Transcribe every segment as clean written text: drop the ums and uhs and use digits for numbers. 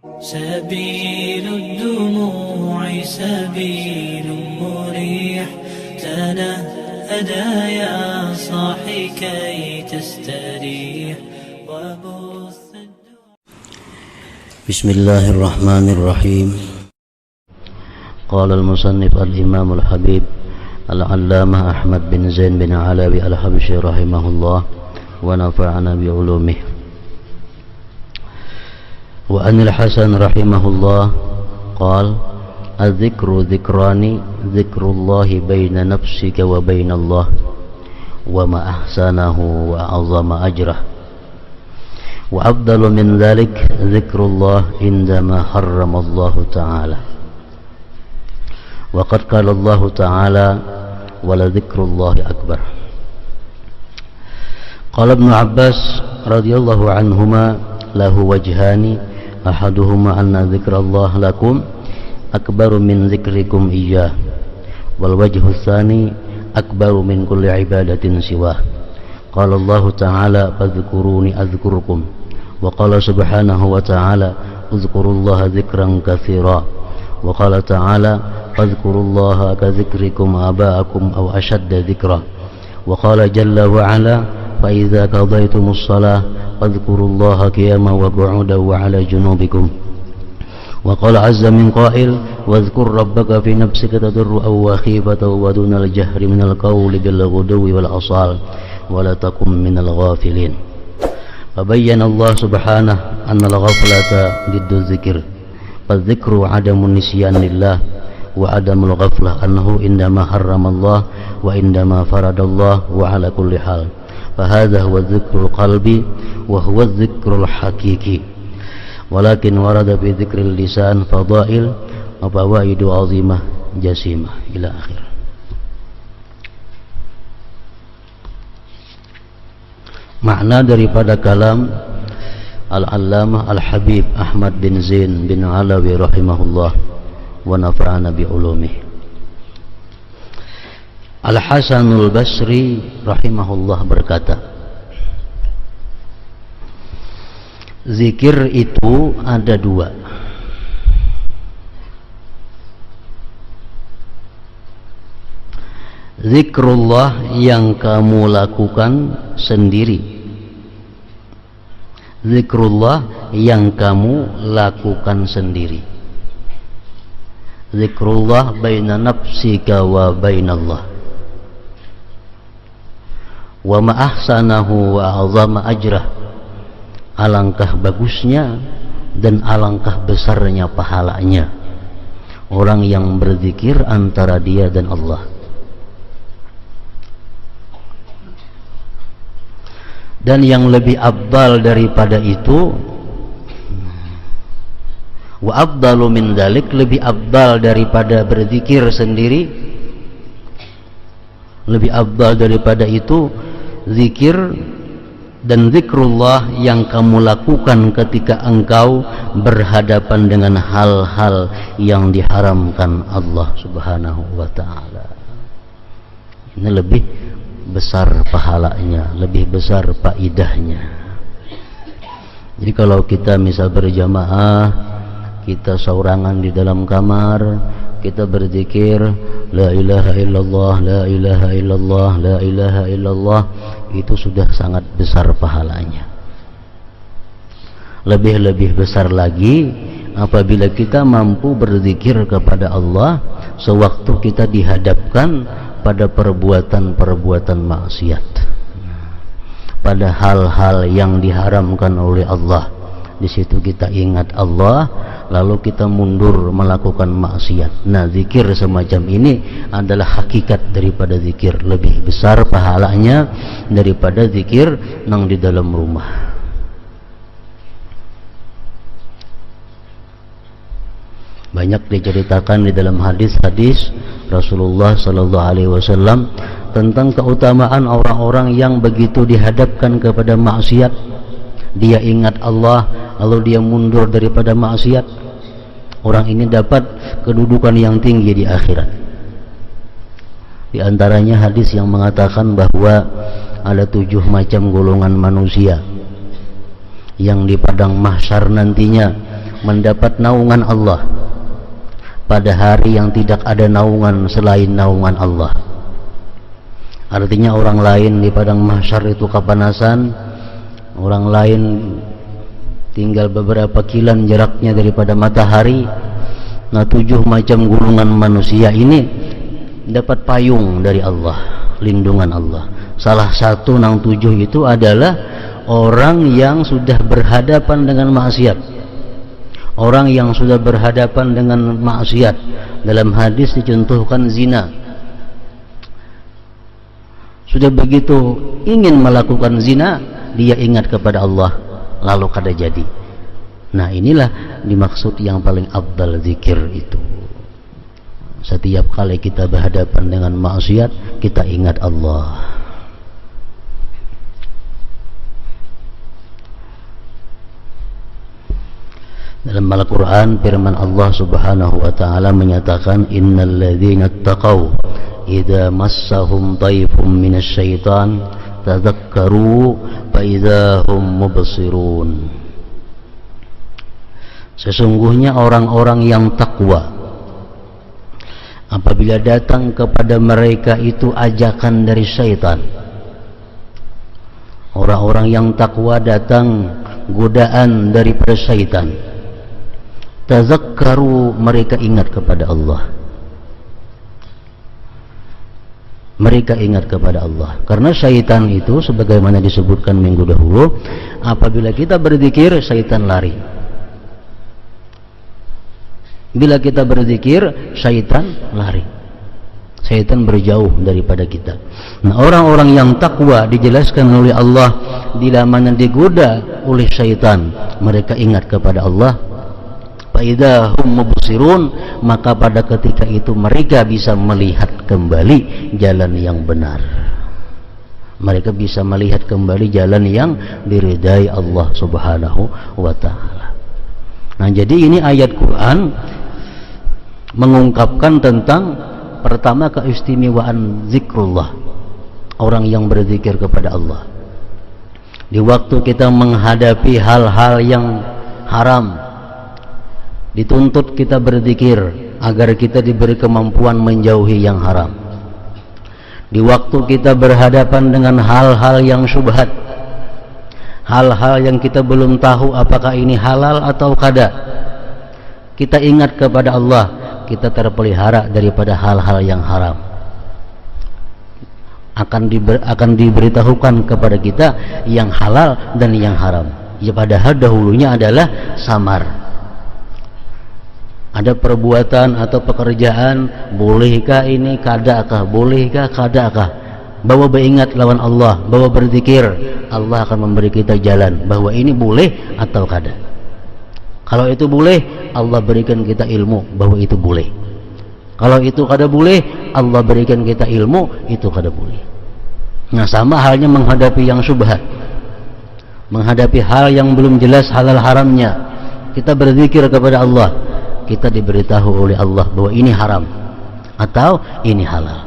سبيل الدموع سبيل مريح تنهدى يا صاحي كي تستريح بسم الله الرحمن الرحيم. قال المصنف الإمام الحبيب العلامة أحمد بن زين بن علوي الحبشي رحمه الله ونفعنا بعلومه. وعن الحسن رحمه الله قال: الذكر ذكران، ذكر الله بين نفسك وبين الله وما أحسنه وأعظم أجره، وأفضل من ذلك ذكر الله عندما حرم الله تعالى. وقد قال الله تعالى: ولذكر الله أكبر. قال ابن عباس رضي الله عنهما: له وجهان، أحدهما أن ذكر الله لكم أكبر من ذكركم إياه، والوجه الثاني أكبر من كل عبادة سواه. قال الله تعالى: فاذكروني أذكركم. وقال سبحانه وتعالى: اذكروا الله ذكرا كثيرا. وقال تعالى: فاذكروا الله كذكركم آباءكم أو أشد ذكرا. وقال جل وعلا: فإذا قضيتم الصلاة فاذكروا الله قياما وقعودا وعلى جنوبكم. وقال عز من قائل: واذكر ربك في نفسك تضرعا وخيفة ودون الجهر من القول بالغدو والآصال ولا تكن من الغافلين. فبين الله سبحانه أن الغفلة ضد الذكر، فالذكر عدم النسيان لله، وعدم الغفلة أنه إنما حرم الله وإنما فرض الله وعلى كل حال. فهذا هو الذكر القلبي وهو الذكر الحقيقي. ولكن ورد في ذكر اللسان فضائل وفوائد عظيمة جسيمة إلى آخر. Makna daripada kalam Al-Allamah Al-Habib Ahmad bin Zain bin Alawi rahimahullah wa nafa'ana bi ulumih. Al-Hasanul Basri rahimahullah berkata, zikir itu ada dua. Zikrullah yang kamu lakukan sendiri, zikrullah yang kamu lakukan sendiri. Zikrullah baina nafsika wa bainallah. Wa ma ahsanahu wa azama ajrah. Alangkah bagusnya dan alangkah besarnya pahalanya orang yang berzikir antara dia dan Allah. Dan yang lebih afdal daripada itu, wa afdalu min dzalik, lebih afdal daripada berzikir sendiri, lebih afdal daripada itu zikir dan zikrullah yang kamu lakukan ketika engkau berhadapan dengan hal-hal yang diharamkan Allah Subhanahu wa ta'ala. Ini lebih besar pahalanya, lebih besar faidahnya. Jadi kalau kita misal berjamaah, kita saurangan di dalam kamar, kita berzikir la ilaha illallah, la ilaha illallah, la ilaha illallah, itu sudah sangat besar pahalanya. Lebih-lebih besar lagi apabila kita mampu berzikir kepada Allah sewaktu kita dihadapkan pada perbuatan-perbuatan maksiat, pada hal-hal yang diharamkan oleh Allah. Di situ kita ingat Allah, lalu kita mundur melakukan maksiat. Nah, zikir semacam ini adalah hakikat daripada zikir, lebih besar pahalanya daripada zikir nang di dalam rumah. Banyak diceritakan di dalam hadis-hadis Rasulullah sallallahu alaihi wasallam tentang keutamaan orang-orang yang begitu dihadapkan kepada maksiat, dia ingat Allah lalu dia mundur daripada maksiat. Orang ini dapat kedudukan yang tinggi di akhirat. Di antaranya hadis yang mengatakan bahwa ada 7 macam golongan manusia yang di padang mahsyar nantinya mendapat naungan Allah pada hari yang tidak ada naungan selain naungan Allah. Artinya orang lain di padang mahsyar itu kepanasan, orang lain tinggal beberapa kilan jaraknya daripada matahari. Nah, 7 macam golongan manusia ini dapat payung dari Allah, lindungan Allah. Salah satu nang 7 itu adalah orang yang sudah berhadapan dengan maksiat. Orang yang sudah berhadapan dengan maksiat. Dalam hadis dicontohkan zina. Sudah begitu ingin melakukan zina, dia ingat kepada Allah, lalu kada jadi. Nah, inilah dimaksud yang paling afdal zikir itu. Setiap kali kita berhadapan dengan maksiat, kita ingat Allah. Dalam Al-Quran firman Allah subhanahu wa ta'ala menyatakan, innal ladzina taqaw idza massahum taifum minasyaitan tadzakkaru fa idza hum mubsirun. Sesungguhnya orang-orang yang takwa, apabila datang kepada mereka itu ajakan dari syaitan, orang-orang yang takwa datang godaan daripada syaitan, tazakkaru, mereka ingat kepada Allah. Mereka ingat kepada Allah. Karena syaitan itu sebagaimana disebutkan minggu dahulu, apabila kita berzikir, syaitan lari. Bila kita berzikir, syaitan lari. Syaitan berjauh daripada kita. Nah, orang-orang yang takwa dijelaskan oleh Allah, bila mana digoda oleh syaitan, mereka ingat kepada Allah. Faidha hum mubsirun, maka pada ketika itu mereka bisa melihat kembali jalan yang benar. Mereka bisa melihat kembali jalan yang diridai Allah subhanahu wa ta'ala. Nah, jadi ini ayat Quran mengungkapkan tentang pertama keistimewaan zikrullah, orang yang berzikir kepada Allah. Di waktu kita menghadapi hal-hal yang haram, dituntut kita berzikir agar kita diberi kemampuan menjauhi yang haram. Di waktu kita berhadapan dengan hal-hal yang syubhat, hal-hal yang kita belum tahu apakah ini halal atau kada, kita ingat kepada Allah, kita terpelihara daripada hal-hal yang haram. Akan diberitahukan kepada kita yang halal dan yang haram. Ya, padahal dahulunya adalah samar. Ada perbuatan atau pekerjaan, bolehkah ini, kadakah, bolehkah, kadakah. Bahwa beringat lawan Allah, bahwa berzikir, Allah akan memberi kita jalan bahwa ini boleh atau kada. Kalau itu boleh, Allah berikan kita ilmu bahwa itu boleh. Kalau itu kada boleh, Allah berikan kita ilmu itu kada boleh. Nah, sama halnya menghadapi yang syubhat, menghadapi hal yang belum jelas halal haramnya, kita berzikir kepada Allah, kita diberitahu oleh Allah bahwa ini haram atau ini halal.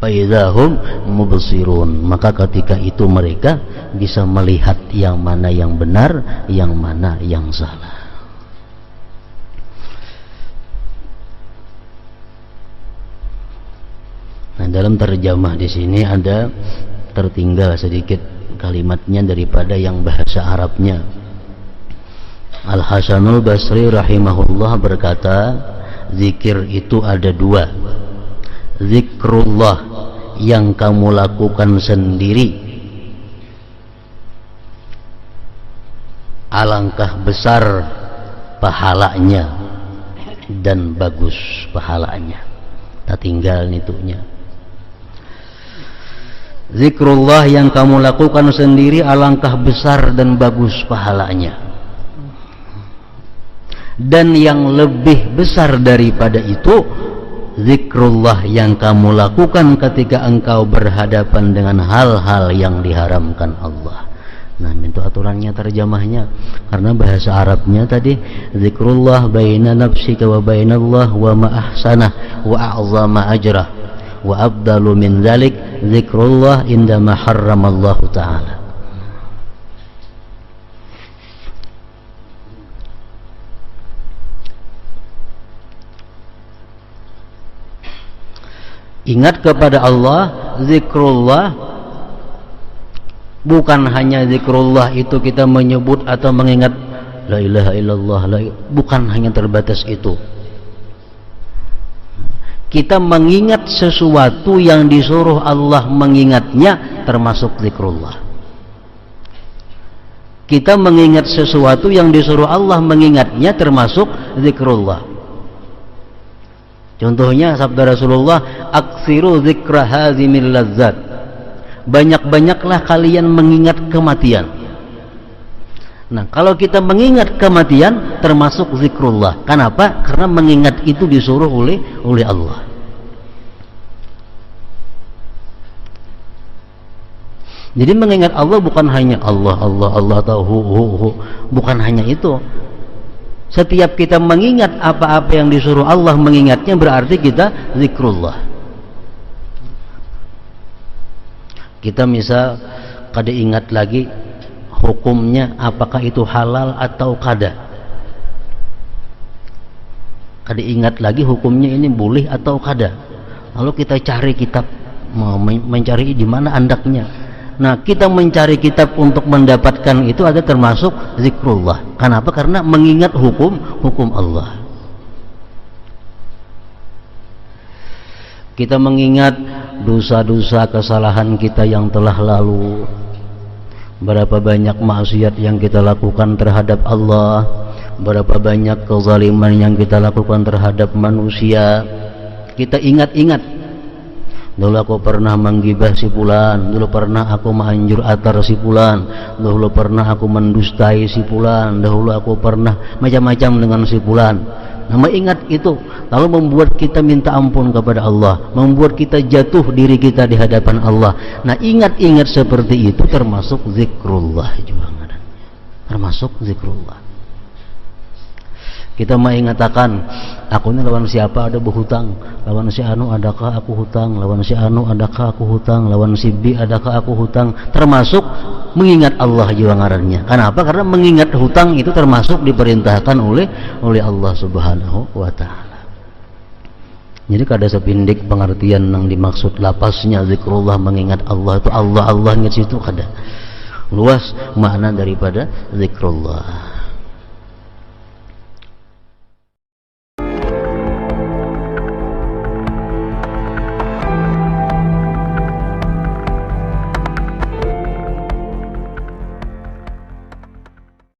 Faidahum mubsirun, maka ketika itu mereka bisa melihat yang mana yang benar, yang mana yang salah. Nah, dalam terjemah di sini ada tertinggal sedikit kalimatnya daripada yang bahasa Arabnya. Al-Hasanul Basri rahimahullah berkata, zikir itu ada dua. Zikrullah yang kamu lakukan sendiri, alangkah besar pahalanya dan bagus pahalanya. Tak tinggal nitunya. Zikrullah yang kamu lakukan sendiri, alangkah besar dan bagus pahalanya. Dan yang lebih besar daripada itu, zikrullah yang kamu lakukan ketika engkau berhadapan dengan hal-hal yang diharamkan Allah. Nah, itu aturannya terjemahnya. Karena bahasa Arabnya tadi, zikrullah baina nafsika wa bainallah wa ma ahsanah wa a'zama ajrah wa afdalu min dzalik zikrullah indama harramallahu ta'ala. Ingat kepada Allah, zikrullah bukan hanya zikrullah itu kita menyebut atau mengingat la ilaha illallah, bukan hanya terbatas itu. Kita mengingat sesuatu yang disuruh Allah mengingatnya termasuk zikrullah. Kita mengingat sesuatu yang disuruh Allah mengingatnya termasuk zikrullah. Contohnya sabda Rasulullah, aksiru zikra hazimil lazzat. Banyak-banyaklah kalian mengingat kematian. Nah, kalau kita mengingat kematian termasuk zikrullah. Kenapa? Karena mengingat itu disuruh oleh Allah. Jadi mengingat Allah bukan hanya Allah tahu, bukan hanya itu. Setiap kita mengingat apa-apa yang disuruh Allah mengingatnya berarti kita zikrullah. Kita misal kada ingat lagi hukumnya apakah itu halal atau kada. Kada ingat lagi hukumnya ini boleh atau kada. Lalu kita cari kitab, mencari di mana andaknya. Nah, kita mencari kitab untuk mendapatkan itu ada termasuk zikrullah. Kenapa? Karena mengingat hukum Allah. Kita mengingat dosa-dosa kesalahan kita yang telah lalu. Berapa banyak maksiat yang kita lakukan terhadap Allah, berapa banyak kezaliman yang kita lakukan terhadap manusia. Kita ingat-ingat, dulu aku pernah menggibah si fulan, dulu pernah aku menghancur atar si fulan, dulu pernah aku mendustai si fulan, dahulu aku pernah macam-macam dengan si fulan. Nah, mengingat itu lalu membuat kita minta ampun kepada Allah, membuat kita jatuh diri kita di hadapan Allah. Nah, ingat-ingat seperti itu termasuk zikrullah juga, termasuk zikrullah. Kita mengatakan, aku ini lawan siapa ada berhutang, lawan si anu adakah aku hutang, lawan si anu adakah aku hutang, lawan si B adakah aku hutang, termasuk mengingat Allah juga ngarannya. Kenapa? Karena mengingat hutang itu termasuk diperintahkan oleh Allah Subhanahu wa taala. Jadi kada sepindik pengertian yang dimaksud lapasnya zikrullah mengingat Allah itu Allah ingat situ kada. Luas makna daripada zikrullah.